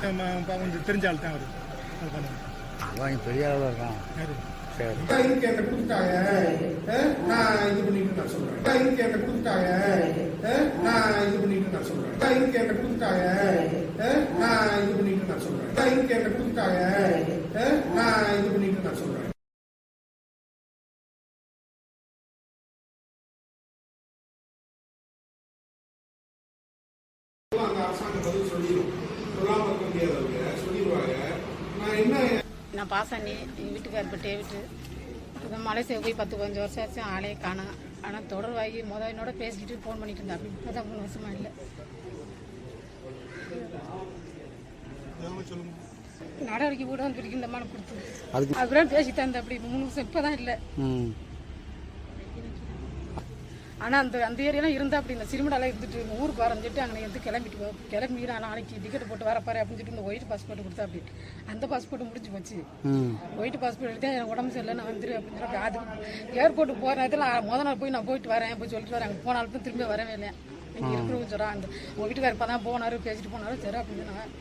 கொஞ்சம் தெரிஞ்ச ஆள் தான் அவர் அது பண்ணுவாங்க. அதான் பெரிய அளவில் இருக்கான். சரி இருக்கு என்ன கொடுத்துட்டாங்க, நான் இது பண்ணிட்டு நான் சொல்றேன். இருக்கு என்ன கொடுத்துட்டாங்க, நான் இது பண்ணிட்டு நான் சொல்றேன். இருக்கு என்ன கொடுத்துட்டாங்க, நான் இது பண்ணிட்டு நான் சொல்றேன். இருக்கு என்ன கொடுத்துட்டாங்க, நான் இது பண்ணிட்டு நான் சொல்றேன். அந்த அரசாங்கம் பதில் சொல்லிடும், சொல்லாம இருக்க முடியாது, சொல்லிடுவாங்க. நான் என்ன நான் பாசாணி, எங்கள் வீட்டுக்கார் இப்போ டேவிட்டு மலேசியா போய் 10-15 வருஷம் ஆச்சு, ஆளே காணோம். ஆனால் தொடர்வாகி என்னோட பேசிக்கிட்டு ஃபோன் பண்ணிட்டு இருந்தா. அப்படி இப்போ தான் 3 வருஷமா இல்லை. நடவடிக்கை கூட வந்து இந்த மாதிரி கொடுத்து அதுதான் பேசிட்டு இருந்தேன். அப்படி 3 வருஷம் இப்போ தான் இல்லை. ஆனால் அந்த ஏரியாலாம் இருந்தால் அப்படி இந்த சிறுமடாலாம் இருந்துட்டு ஊருக்கு வரேன்னு சொல்லிட்டு அங்கே வந்து கிளம்பி நான் நாளைக்கு டிக்கெட் போட்டு வரப்பாரு அப்படின்னு சொல்லிட்டு இந்த ஒயிட் பாஸ்போர்ட் கொடுத்தா. அப்படி அந்த பாஸ்போர்ட் முடிஞ்சு போச்சு. ஒயிட் பாஸ்போர்ட் எடுத்து எனக்கு உடம்பு சரியில்லை, நான் வந்துரு அப்படின்னு சொல்லி அது ஏர்போர்ட்டுக்கு போகிற நேரத்தில் முதல் நாள் போய் நான் போயிட்டு வரேன் போய் சொல்லிட்டு வரேன். அங்கே போனாலும் திரும்பி வரவே இல்லை. இங்கே இருக்கிறவங்க சொல்கிறா அந்த உங்கள் வீட்டுக்கார் இப்போ தான் போனார், பேசிட்டு போனாலும் சரி அப்படின்னு சொன்னாங்க.